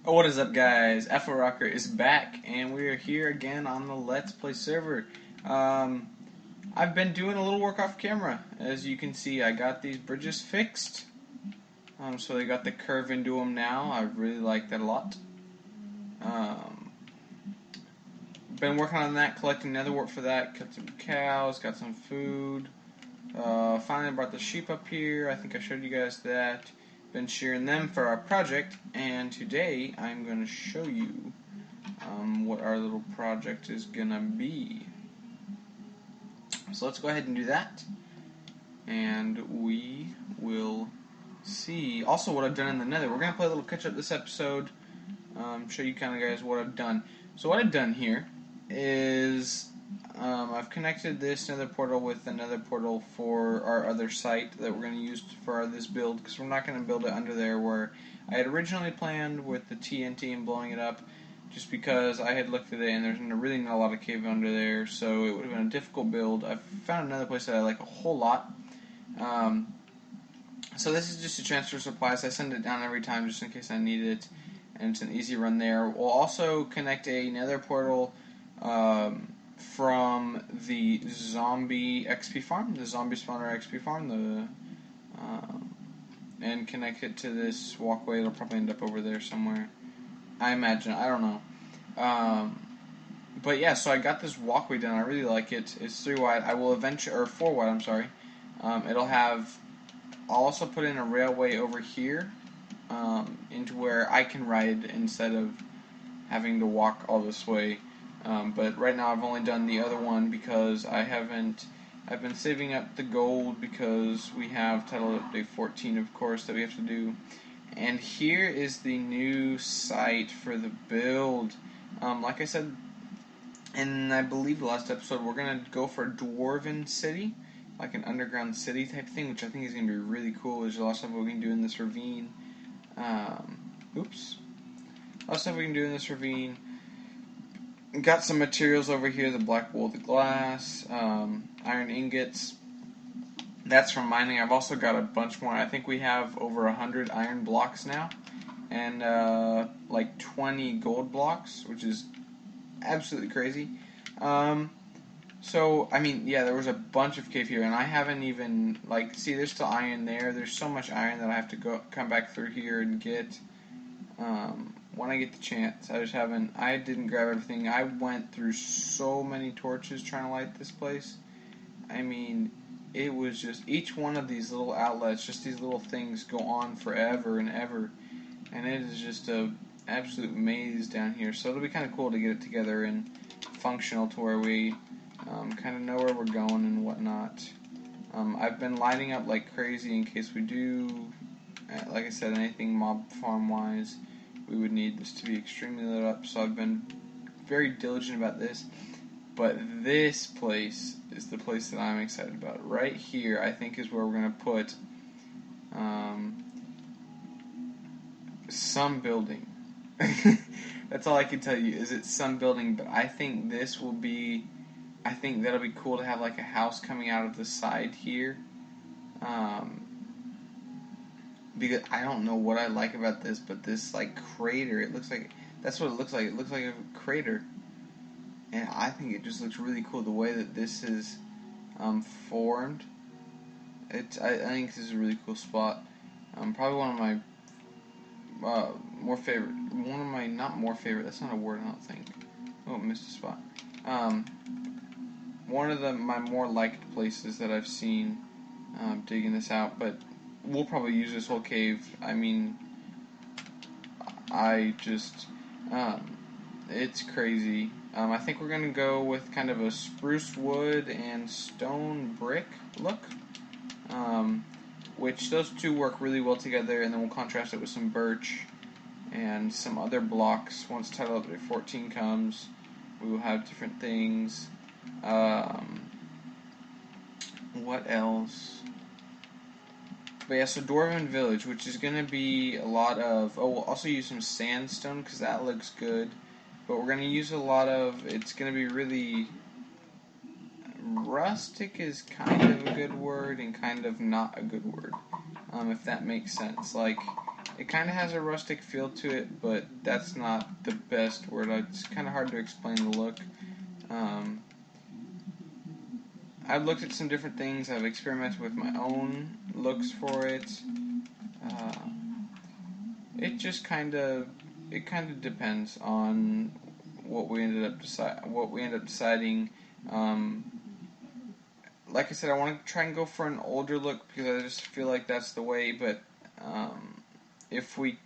What is up, guys? Afro is back, and we are here again on the Let's Play server. I've been doing a little work off camera. As you can see, I got these bridges fixed. So they got the curve into them now. I really like that a lot. Been working on that, collecting netherwort for that. Got some cows, got some food. Finally brought the sheep up here. I think I showed you guys that. Been shearing them for our project, and today I'm going to show you what our little project is going to be. So let's go ahead and do that, and we will see also what I've done in the nether. We're going to play a little catch up this episode, show you kind of guys what I've done. So what I've done here is I've connected this nether portal with another portal for our other site that we're going to use for this build, because we're not going to build it under there where I had originally planned with the TNT and blowing it up, just because I had looked at it and there's really not a lot of cave under there, so it would have been a difficult build. I've found another place that I like a whole lot. So this is just a transfer supplies. I send it down every time just in case I need it, and it's an easy run there. We'll also connect a nether portal from the zombie XP farm, the zombie spawner XP farm, and connect it to this walkway. It'll probably end up over there somewhere, I imagine. I don't know. But yeah, so I got this walkway done. I really like it. It's 3 wide. I will eventually, or 4 wide. I'm sorry. It'll have. I'll also put in a railway over here, into where I can ride instead of having to walk all this way. But right now I've only done the other one because I've been saving up the gold because we have Title Update 14, of course, that we have to do. And here is the new site for the build. Like I said, and I believe the last episode, we're going to go for a dwarven city, like an underground city type thing, which I think is going to be really cool. There's a lot of stuff we can do in this ravine. A lot of stuff we can do in this ravine. Got some materials over here, the black wool, the glass, iron ingots. That's from mining. I've also got a bunch more. I think we have over 100 iron blocks now, and like 20 gold blocks, which is absolutely crazy. So, I mean, yeah, there was a bunch of cave here, and I haven't even, see, there's still iron there. There's so much iron that I have to come back through here and get. When I get the chance. I didn't grab everything. I went through so many torches trying to light this place. I mean, it was just, each one of these little outlets, just these little things go on forever and ever. And it is just a absolute maze down here. So it'll be kind of cool to get it together and functional to where we kind of know where we're going and whatnot. I've been lighting up like crazy in case we do, like I said, anything mob farm wise. We would need this to be extremely lit up, so I've been very diligent about this. But this place is the place that I'm excited about. Right here, I think, is where we're going to put some building. That's all I can tell you, is it's some building, but I think this will be, I think that'll be cool to have like a house coming out of the side here. Because I don't know what I like about this, but this crater, it looks like, that's what it looks like. It looks like a crater, and I think it just looks really cool the way that this is formed. I think this is a really cool spot. Probably one of my not more favorite. That's not a word, I don't think. Oh, missed a spot. One of my more liked places that I've seen digging this out, but. We'll probably use this whole cave. I mean, it's crazy. I think we're going to go with kind of a spruce wood and stone brick look, which those two work really well together, and then we'll contrast it with some birch and some other blocks. Once Title Update 14 comes, we will have different things. What else? But yeah, so Dwarven Village, which is going to be a lot of... Oh, we'll also use some sandstone, because that looks good. But we're going to use a lot of... It's going to be really... Rustic is kind of a good word, and kind of not a good word. If that makes sense. It kind of has a rustic feel to it, but that's not the best word. It's kind of hard to explain the look. I've looked at some different things. I've experimented with my own looks for it. It just kind of depends on what we end up deciding. Like I said, I want to try and go for an older look because I just feel like that's the way. But if we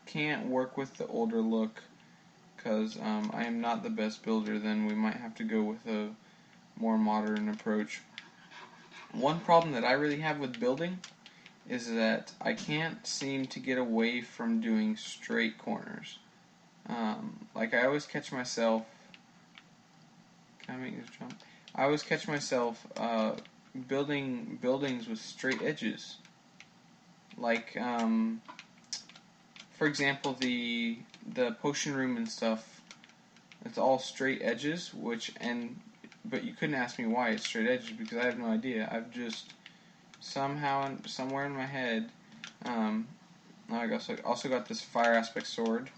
can't work with the older look, because I am not the best builder, then we might have to go with a more modern approach. One problem that I really have with building is that I can't seem to get away from doing straight corners. Like I always catch myself. Can I make this jump? I always catch myself building buildings with straight edges. Like, for example, the potion room and stuff. It's all straight edges, but you couldn't ask me why it's straight edges because I have no idea. I've just somewhere in my head. I also got this fire aspect sword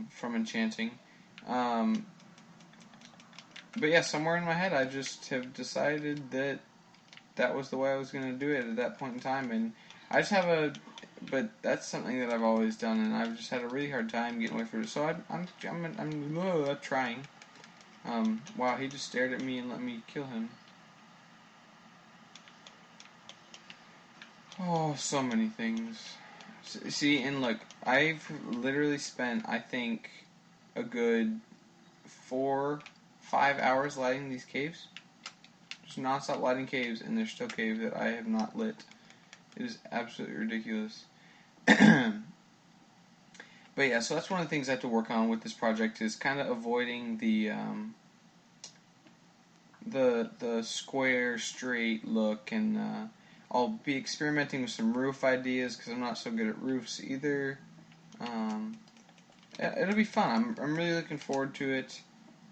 from enchanting. But yeah, somewhere in my head, I just have decided that was the way I was going to do it at that point in time, and I just have but that's something that I've always done, and I've just had a really hard time getting away from it. So I'm trying. Wow, he just stared at me and let me kill him. Oh, so many things. See, and look, I've literally spent, I think, a good 4-5 hours lighting these caves. Just non-stop lighting caves, and there's still caves that I have not lit. It is absolutely ridiculous. But yeah, so that's one of the things I have to work on with this project is kind of avoiding the square, straight look, and I'll be experimenting with some roof ideas because I'm not so good at roofs either. It'll be fun. I'm really looking forward to it.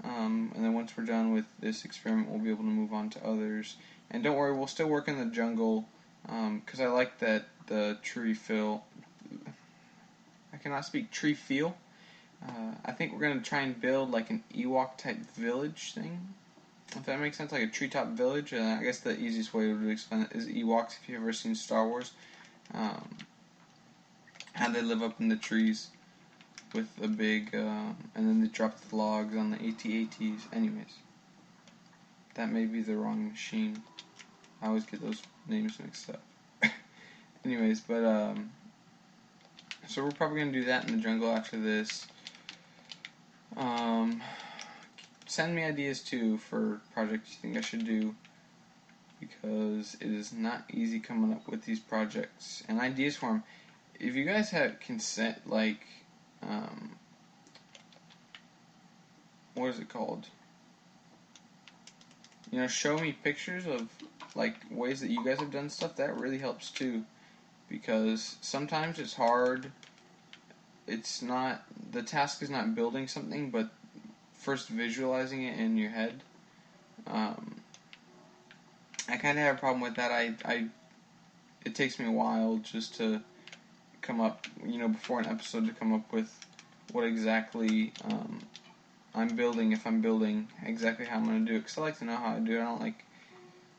And then once we're done with this experiment, we'll be able to move on to others. And don't worry, we'll still work in the jungle because I like that the tree feel. I cannot speak tree feel. I think we're going to try and build like an Ewok type village thing. If that makes sense, like a treetop village. I guess the easiest way to explain it is Ewoks, if you've ever seen Star Wars. How they live up in the trees with a big, and then they drop the logs on the AT-ATs. Anyways, that may be the wrong machine. I always get those names mixed up. Anyways, but, so we're probably going to do that in the jungle after this. Send me ideas too for projects you think I should do, because it is not easy coming up with these projects and ideas for them. If you guys have consent, like, what is it called? You know, show me pictures of like ways that you guys have done stuff. That really helps too, because sometimes it's hard. It's not, the task is not building something, but first visualizing it in your head. I kind of have a problem with that. It takes me a while just to come up, before an episode to come up with what exactly I'm building, if I'm building, exactly how I'm going to do it. Because I like to know how to do it. I don't like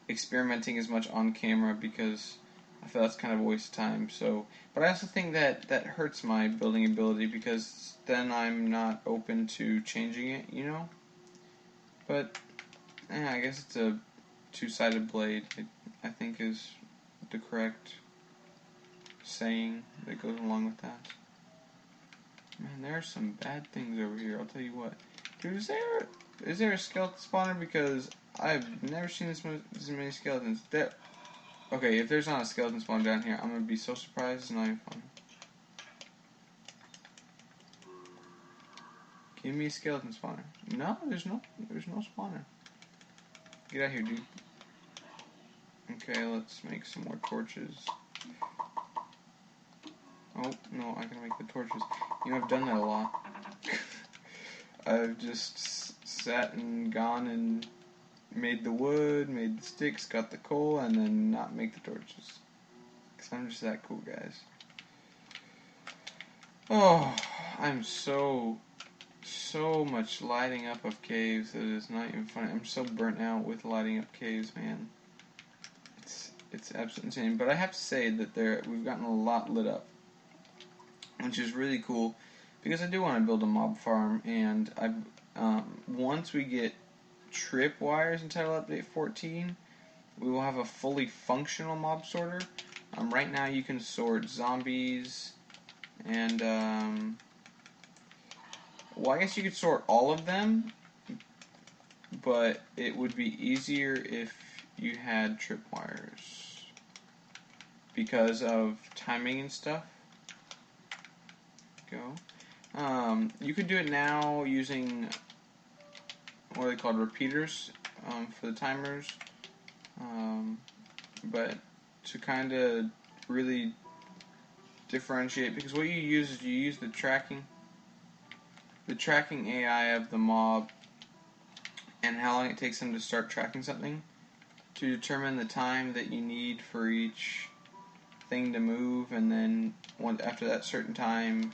experimenting as much on camera because I feel that's kind of a waste of time. So, but I also think that hurts my building ability because then I'm not open to changing it, But, yeah, I guess it's a two-sided blade, I think is the correct saying that goes along with that. Man, there are some bad things over here, I'll tell you what. Dude, is there a skeleton spawner? Because I've never seen this many skeletons. Okay, if there's not a skeleton spawn down here, I'm gonna be so surprised. It's not even fun. Give me a skeleton spawner. No, there's no spawner. Get out here, dude. Okay, let's make some more torches. Oh, no, I can make the torches. I've done that a lot. I've just sat and gone and made the wood, made the sticks, got the coal, and then not make the torches. Because I'm just that cool, guys. Oh, I'm so much lighting up of caves that it's not even funny. I'm so burnt out with lighting up caves, man. It's absolutely insane. But I have to say that we've gotten a lot lit up, which is really cool because I do want to build a mob farm, and once we get tripwires in Title Update 14, we will have a fully functional mob sorter. Right now you can sort zombies and well, I guess you could sort all of them, but it would be easier if you had tripwires because of timing and stuff. You could do it now using what are they called, repeaters, for the timers. But to kind of really differentiate, because what you use is you use the tracking AI of the mob and how long it takes them to start tracking something to determine the time that you need for each thing to move, and then after that certain time,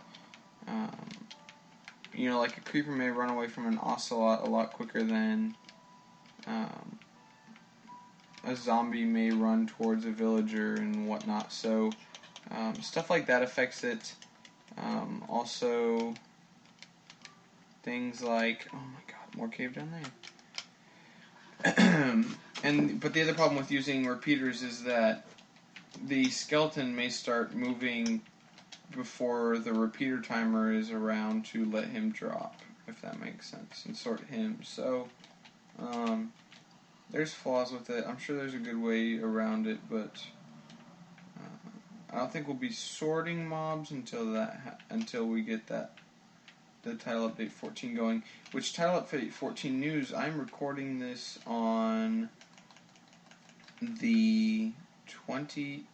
like a creeper may run away from an ocelot a lot quicker than a zombie may run towards a villager and whatnot. So stuff like that affects it. Also, things like, oh my god, more cave down there. But the other problem with using repeaters is that the skeleton may start moving before the repeater timer is around to let him drop, if that makes sense, and sort him. So, there's flaws with it. I'm sure there's a good way around it, but I don't think we'll be sorting mobs until we get the Title Update 14 going. Which Title Update 14 news? I'm recording this on the 20.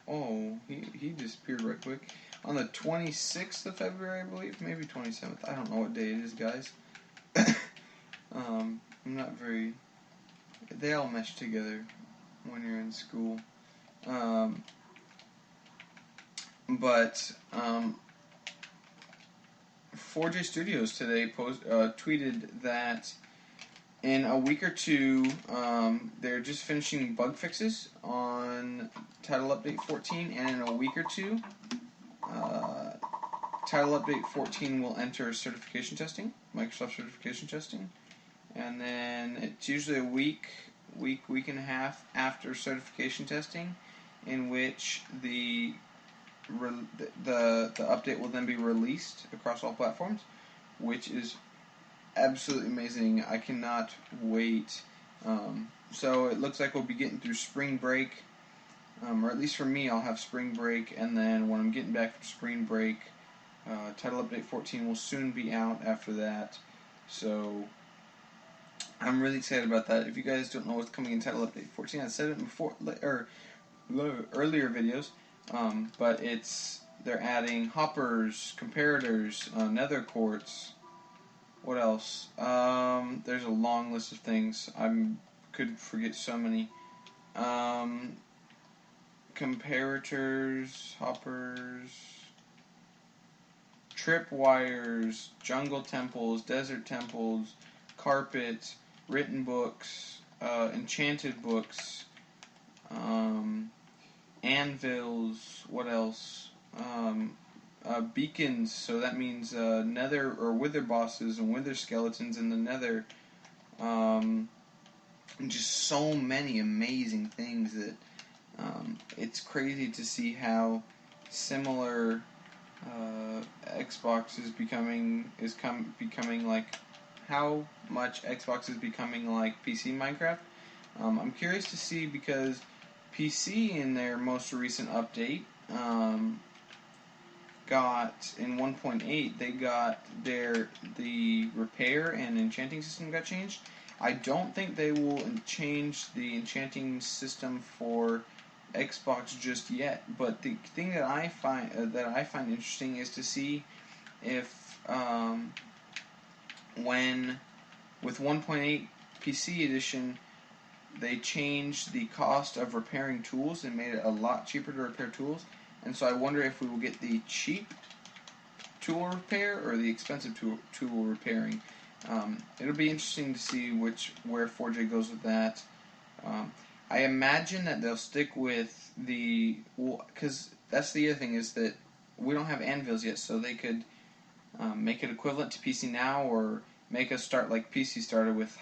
Oh, he disappeared right quick. On the 26th of February, I believe, maybe 27th. I don't know what day it is, guys. I'm not very. They all mesh together when you're in school. But 4J Studios today tweeted that in a week or two, they're just finishing bug fixes on Title Update 14, and in a week or two, Title Update 14 will enter certification testing, Microsoft certification testing, and then it's usually a week and a half after certification testing, in which the update will then be released across all platforms, which is absolutely amazing. I cannot wait. So it looks like we'll be getting through spring break, or at least for me, I'll have spring break, and then when I'm getting back from spring break, Title Update 14 will soon be out after that. So I'm really excited about that. If you guys don't know what's coming in Title Update 14, I said it before, or earlier videos, but they're adding hoppers, comparators, nether quartz. What else? There's a long list of things. I could forget so many. Comparators, hoppers, tripwires, jungle temples, desert temples, carpet, written books, enchanted books, anvils. What else? Beacons. So that means nether or wither bosses and wither skeletons in the nether. Just so many amazing things that it's crazy to see how similar Xbox is becoming like how much Xbox is becoming like PC Minecraft. I'm curious to see because PC in their most recent update got in 1.8 they got the repair and enchanting system got changed. I don't think they will change the enchanting system for Xbox just yet, but the thing that I find interesting is to see if when with 1.8 PC edition they changed the cost of repairing tools and made it a lot cheaper to repair tools, and so I wonder if we will get the cheap tool repair or the expensive tool repairing. It'll be interesting to see where 4J goes with that. I imagine that they'll stick with because that's the other thing, is that we don't have anvils yet, so they could make it equivalent to PC Now, or make us start like PC started with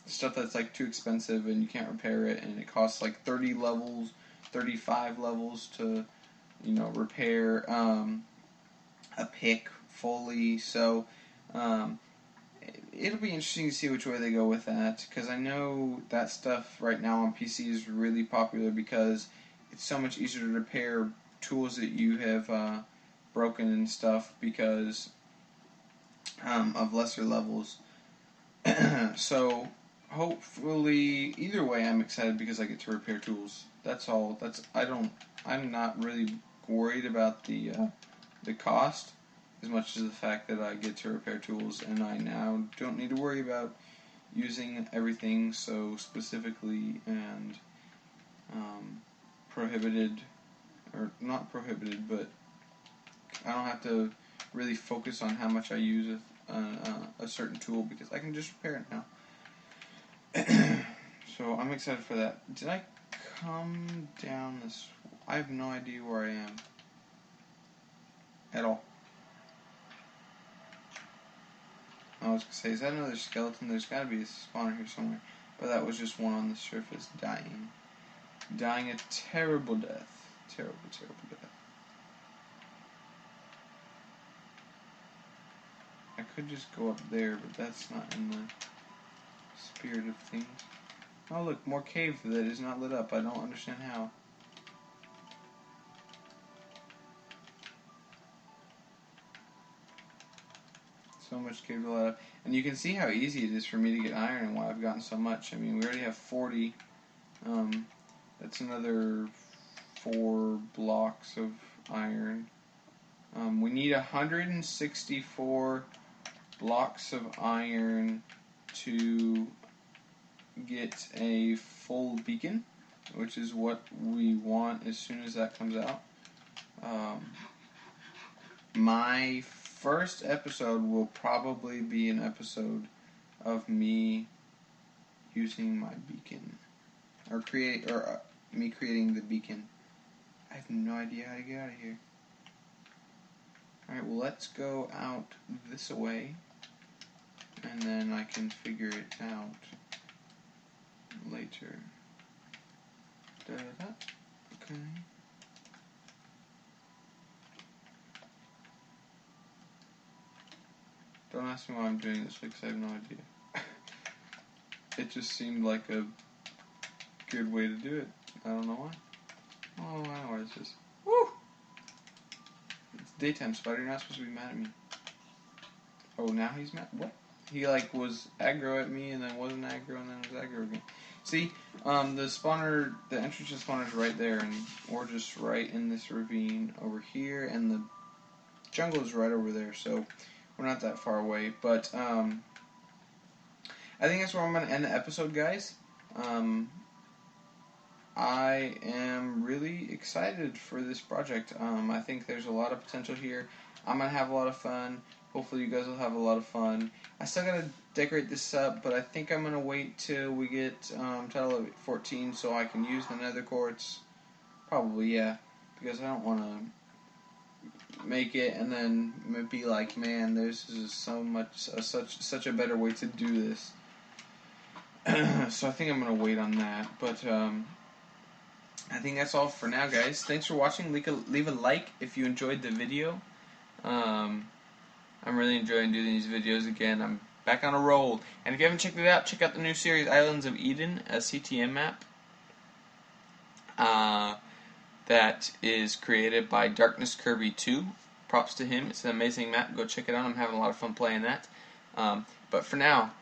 stuff that's like too expensive and you can't repair it, and it costs like 30 levels, 35 levels to repair a pick fully. So it'll be interesting to see which way they go with that, because I know that stuff right now on PC is really popular because it's so much easier to repair tools that you have broken and stuff because of lesser levels. So hopefully, either way, I'm excited because I get to repair tools. That's all. I'm not really worried about the cost as much as the fact that I get to repair tools, and I now don't need to worry about using everything so specifically and prohibited, or not prohibited, but I don't have to really focus on how much I use a certain tool because I can just repair it now. So I'm excited for that. Did I come down this? I have no idea where I am at all. I was going to say, is that another skeleton? There's got to be a spawner here somewhere. But that was just one on the surface dying. Dying a terrible death. Terrible, terrible death. I could just go up there, but that's not in the spirit of things. Oh look, more cave that is not lit up. I don't understand how. So much cave to light up. And you can see how easy it is for me to get iron and why I've gotten so much. I mean, we already have 40. That's another 4 blocks of iron. We need 164 blocks of iron to get a full beacon, which is what we want as soon as that comes out. My first episode will probably be an episode of me using my beacon, or me creating the beacon. I have no idea how to get out of here. Alright, well, let's go out this way, and then I can figure it out later. Da-da-da. Okay. Don't ask me why I'm doing this, because I have no idea. It just seemed like a good way to do it. I don't know why. Oh, wow, what is this? Woo! It's daytime, Spider. You're not supposed to be mad at me. Oh, now he's mad? What? He, was aggro at me, and then wasn't aggro, and then was aggro again. See, the entrance to the spawner is right there, and we're just right in this ravine over here, and the jungle is right over there, so we're not that far away. But, I think that's where I'm going to end the episode, guys. I am really excited for this project. I think there's a lot of potential here. I'm going to have a lot of fun. Hopefully you guys will have a lot of fun. I still got to decorate this up, but I think I'm going to wait till we get to level 14 so I can use the nether quartz. Probably, yeah. Because I don't want to make it and then be like, man, this is such a better way to do this. So I think I'm going to wait on that. But I think that's all for now, guys. Thanks for watching. Leave a like if you enjoyed the video. I'm really enjoying doing these videos again. I'm back on a roll. And if you haven't checked it out, check out the new series, Islands of Eden, a CTM map. That is created by Darkness Kirby 2. Props to him. It's an amazing map. Go check it out. I'm having a lot of fun playing that. But for now,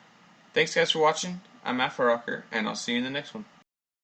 thanks guys for watching. I'm Afro, and I'll see you in the next one.